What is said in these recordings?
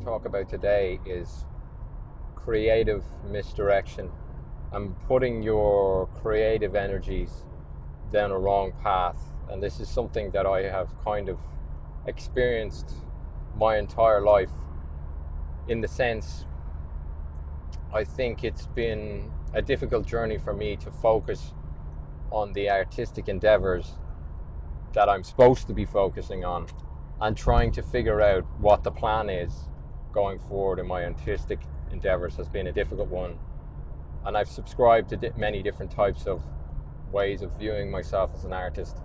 to talk about today is creative misdirection and putting your creative energies down a wrong path. And this is something that I have kind of experienced my entire life, in the sense I think it's been a difficult journey for me to focus on the artistic endeavors that I'm supposed to be focusing on, and trying to figure out what the plan is going forward in my artistic endeavors has been a difficult one. And I've subscribed to many different types of ways of viewing myself as an artist.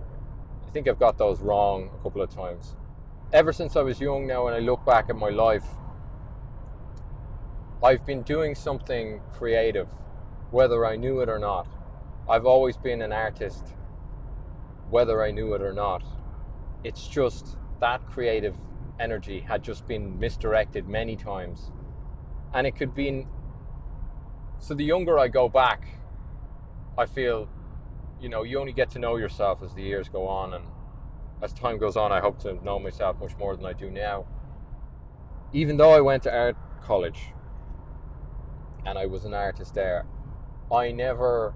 I think I've got those wrong a couple of times. Ever since I was young now, when I look back at my life, I've been doing something creative, whether I knew it or not. I've always been an artist, whether I knew it or not. It's just that creative energy had just been misdirected many times. And it could be, so the younger I go back, I feel, you only get to know yourself as the years go on, and as time goes on, I hope to know myself much more than I do now. Even though I went to art college and I was an artist there, I never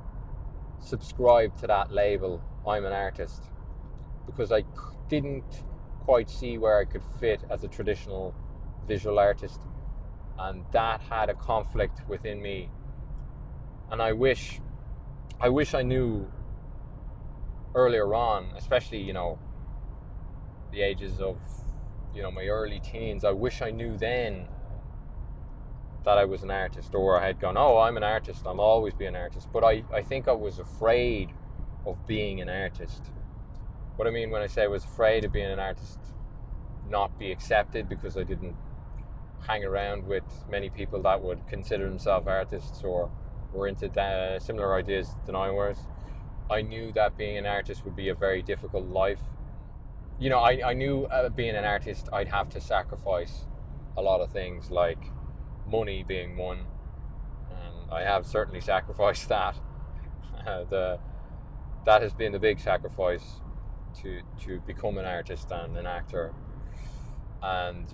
subscribed to that label, I'm an artist, because I didn't quite see where I could fit as a traditional visual artist, and that had a conflict within me. And I wish I knew earlier on, especially the ages of my early teens. I wish I knew then that I was an artist, or I had gone, oh, I'm an artist, I'll always be an artist. But I think I was afraid of being an artist. What I mean when I say I was afraid of being an artist, not be accepted, because I didn't hang around with many people that would consider themselves artists or were into similar ideas than I was. I knew that being an artist would be a very difficult life. I knew being an artist, I'd have to sacrifice a lot of things, like money being one, and I have certainly sacrificed that. That has been the big sacrifice to become an artist and an actor. And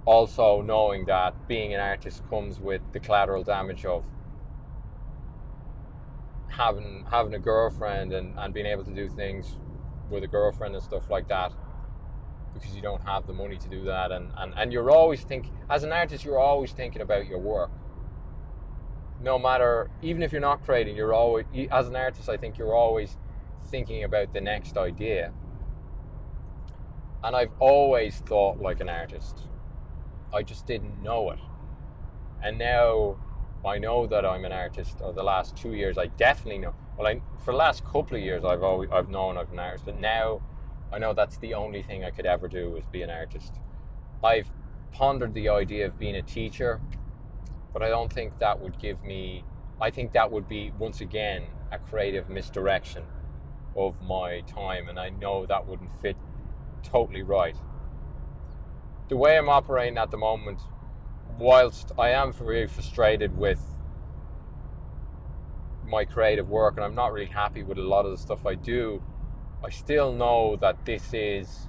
also knowing that being an artist comes with the collateral damage of having a girlfriend and being able to do things with a girlfriend and stuff like that, because you don't have the money to do that. And you're always as an artist, you're always thinking about your work. No matter, even if you're not creating, you're always, as an artist, I think you're always thinking about the next idea. And I've always thought like an artist. I just didn't know it. And now I know that I'm an artist. Or the last 2 years, I definitely know. Well, for the last couple of years, I've known I'm an artist. But now I know that's the only thing I could ever do, is be an artist. I've pondered the idea of being a teacher, but I don't think that would give me, I think that would be, once again, a creative misdirection of my time, and I know that wouldn't fit totally right. The way I'm operating at the moment, whilst I am very frustrated with my creative work and I'm not really happy with a lot of the stuff I do, I still know that this is,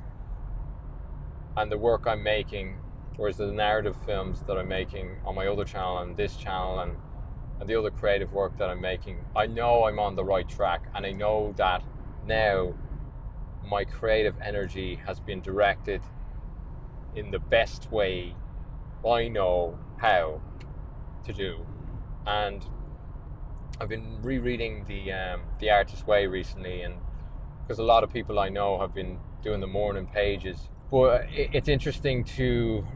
and the work I'm making, whereas the narrative films that I'm making on my other channel and this channel and the other creative work that I'm making, I know I'm on the right track, and I know that now my creative energy has been directed in the best way I know how to do. And I've been rereading the Artist's Way recently, and because a lot of people I know have been doing the morning pages. But it's interesting to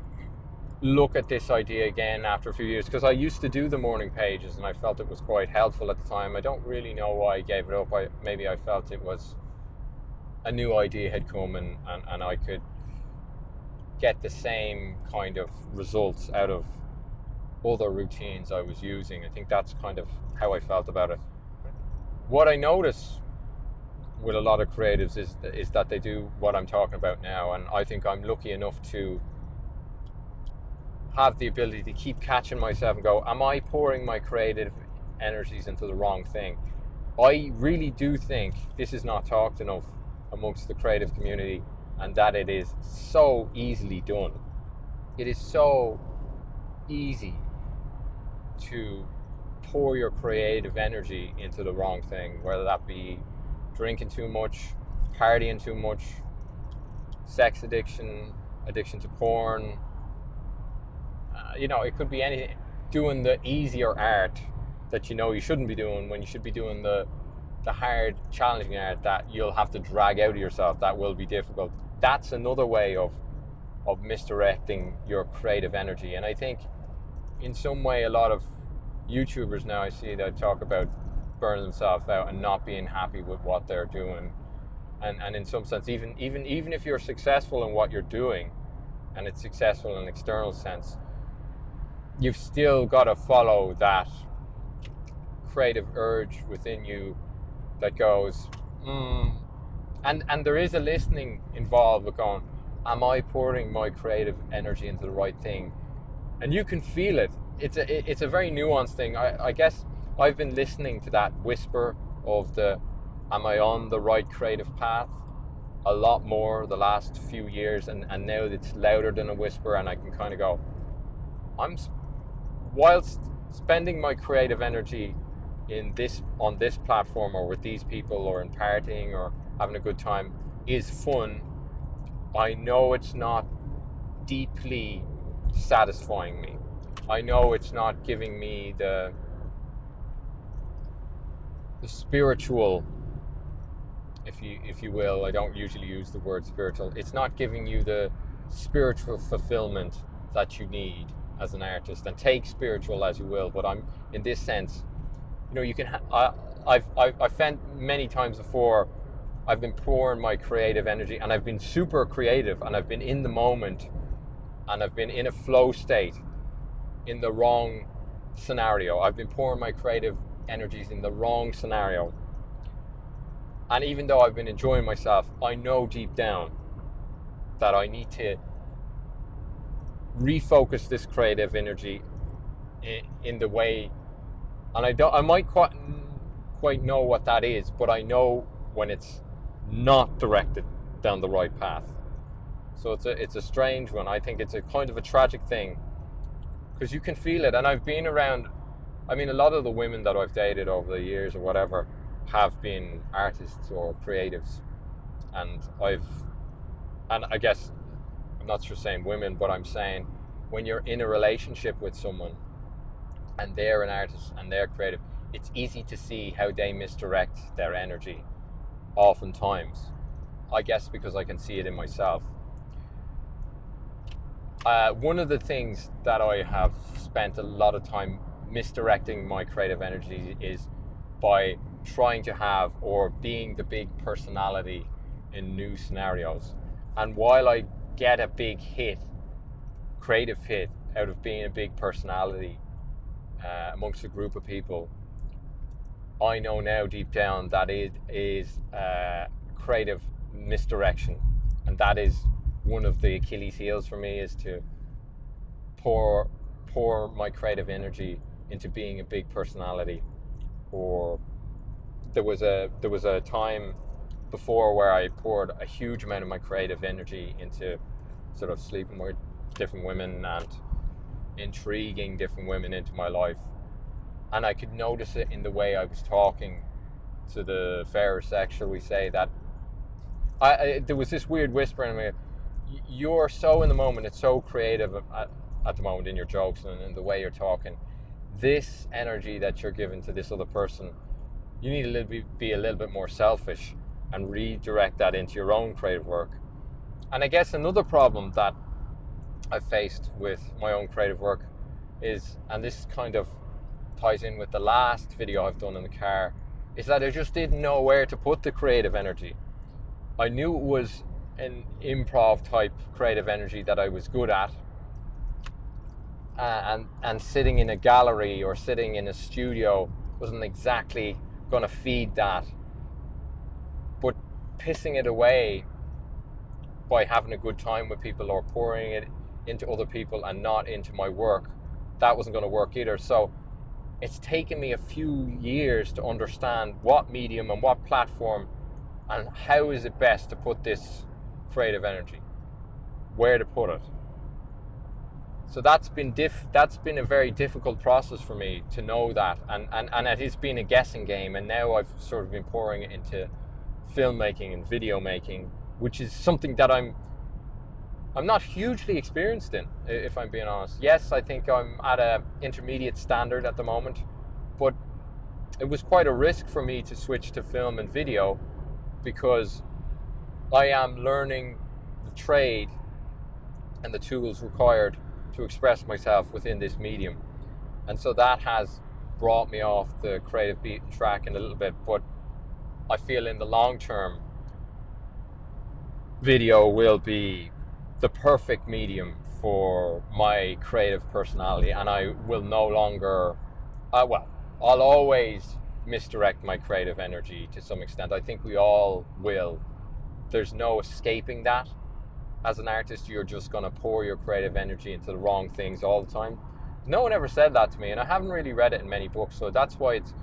look at this idea again after a few years, because I used to do the morning pages and I felt it was quite helpful at the time. I don't really know why I gave it up. Maybe I felt it was a new idea had come, and I could get the same kind of results out of other routines I was using. I think that's kind of how I felt about it. What I notice with a lot of creatives is that they do what I'm talking about now, and I think I'm lucky enough to have the ability to keep catching myself and go, am I pouring my creative energies into the wrong thing? I really do think this is not talked enough amongst the creative community, and that it is so easily done. it is so easy to pour your creative energy into the wrong thing, whether that be drinking too much, partying too much, sex addiction, addiction to porn. It could be anything. Doing the easier art that you shouldn't be doing, when you should be doing the hard, challenging art that you'll have to drag out of yourself. That will be difficult. That's another way of misdirecting your creative energy. And I think in some way, a lot of YouTubers now I see that talk about burning themselves out and not being happy with what they're doing. And in some sense, even if you're successful in what you're doing, and it's successful in an external sense, you've still got to follow that creative urge within you that goes, and there is a listening involved with going, am I pouring my creative energy into the right thing? And you can feel it. It's a very nuanced thing. I guess I've been listening to that whisper of am I on the right creative path a lot more the last few years, and now it's louder than a whisper, and I can kind of go, whilst spending my creative energy on this platform, or with these people, or in partying, or having a good time, is fun, I know it's not deeply satisfying me. I know it's not giving me the spiritual, if you will. I don't usually use the word spiritual. It's not giving you the spiritual fulfillment that you need as an artist. And take spiritual as you will, but I'm in this sense, you can. I've found many times before, I've been pouring my creative energy, and I've been super creative, and I've been in the moment, and I've been in a flow state in the wrong scenario. I've been pouring my creative energies in the wrong scenario. And even though I've been enjoying myself, I know deep down that I need to refocus this creative energy in the way, and I might quite know what that is, but I know when it's not directed down the right path. So it's a strange one. I think it's a kind of a tragic thing, because you can feel it. And I've been around, a lot of the women that I've dated over the years or whatever have been artists or creatives, and I guess I'm not just saying women, but I'm saying when you're in a relationship with someone and they're an artist and they're creative, it's easy to see how they misdirect their energy oftentimes. I guess because I can see it in myself. One of the things that I have spent a lot of time misdirecting my creative energy is by trying to have, or being, the big personality in new scenarios. And while I get a big creative hit out of being a big personality amongst a group of people, I know now deep down that it is creative misdirection. And that is one of the Achilles heels for me, is to pour my creative energy into being a big personality. Or there was a time before where I poured a huge amount of my creative energy into sort of sleeping with different women and intriguing different women into my life, and I could notice it in the way I was talking to the fairer sex, shall we say, that there was this weird whisper in me, you're so in the moment, it's so creative at the moment in your jokes and in the way you're talking. This energy that you're giving to this other person, you need to be a little bit more selfish and redirect that into your own creative work. And I guess another problem that I've faced with my own creative work is, and this kind of ties in with the last video I've done in the car, is that I just didn't know where to put the creative energy. I knew it was an improv type creative energy that I was good at, and sitting in a gallery or sitting in a studio wasn't exactly going to feed that. But pissing it away by having a good time with people or pouring it into other people and not into my work, that wasn't going to work either. So it's taken me a few years to understand what medium and what platform and how is it best to put this creative energy, where to put it. So that's been a very difficult process for me to know that, and it has been a guessing game. And now I've sort of been pouring it into filmmaking and video making, which is something that I'm not hugely experienced in, if I'm being honest. Yes, I think I'm at a intermediate standard at the moment, but it was quite a risk for me to switch to film and video because I am learning the trade and the tools required to express myself within this medium. And so that has brought me off the creative beaten track in a little bit, but I feel in the long term, video will be the perfect medium for my creative personality, and I will no longer, I'll always misdirect my creative energy to some extent. I think we all will. There's no escaping that. As an artist, you're just going to pour your creative energy into the wrong things all the time. No one ever said that to me, and I haven't really read it in many books, so that's why it's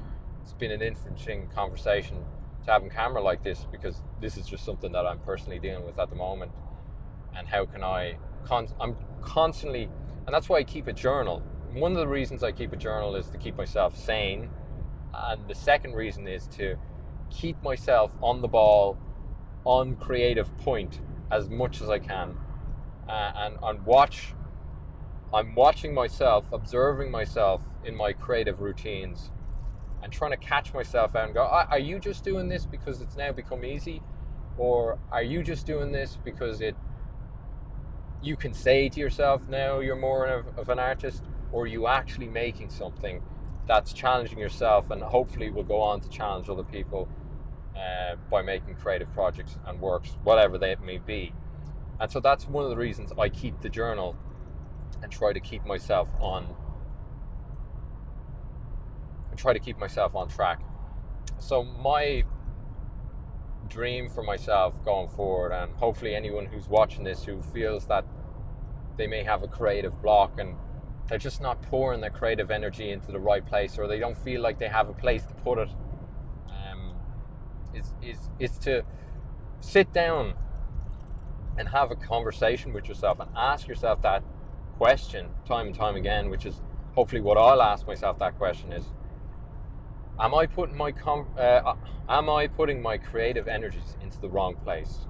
been an interesting conversation to have on camera like this, because this is just something that I'm personally dealing with at the moment. And how can I'm constantly, and that's why I keep a journal. One of the reasons I keep a journal is to keep myself sane, and the second reason is to keep myself on the ball, on creative point as much as I can, and I'm watching myself, observing myself in my creative routines, and trying to catch myself out and go, are you just doing this because it's now become easy, or are you just doing this because you can say to yourself now you're more of an artist, or are you actually making something that's challenging yourself and hopefully will go on to challenge other people by making creative projects and works, whatever they may be. And so that's one of the reasons I keep the journal and try to keep myself on track. So my dream for myself going forward, and hopefully anyone who's watching this who feels that they may have a creative block and they're just not pouring their creative energy into the right place, or they don't feel like they have a place to put it, is to sit down and have a conversation with yourself and ask yourself that question time and time again, which is hopefully what I'll ask myself. That question is, am I putting my creative energies into the wrong place?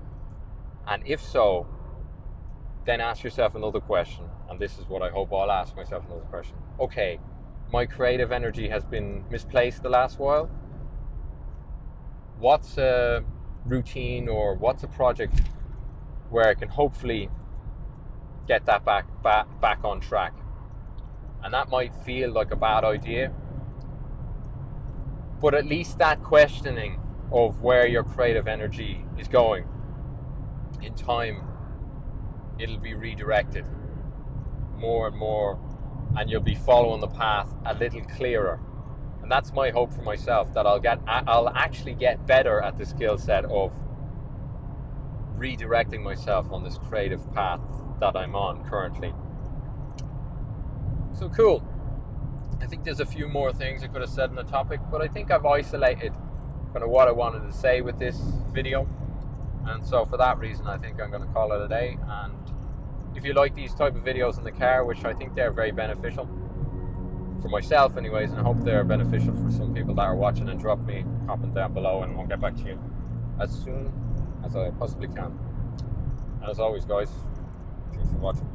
And if so, then ask yourself another question, and this is what I hope I'll ask myself another question. Okay, my creative energy has been misplaced the last while. What's a routine or what's a project where I can hopefully get that back on track? And that might feel like a bad idea, but at least that questioning of where your creative energy is going, in time it'll be redirected more and more, and you'll be following the path a little clearer. And that's my hope for myself, that I'll actually get better at the skill set of redirecting myself on this creative path that I'm on currently. So cool. I think there's a few more things I could have said on the topic, but I think I've isolated kind of what I wanted to say with this video. And so for that reason, I think I'm going to call it a day. And if you like these type of videos in the car, which I think they're very beneficial for myself anyways, and I hope they're beneficial for some people that are watching, and drop me a comment down below and I'll get back to you as soon as I possibly can. And as always guys, thanks for watching.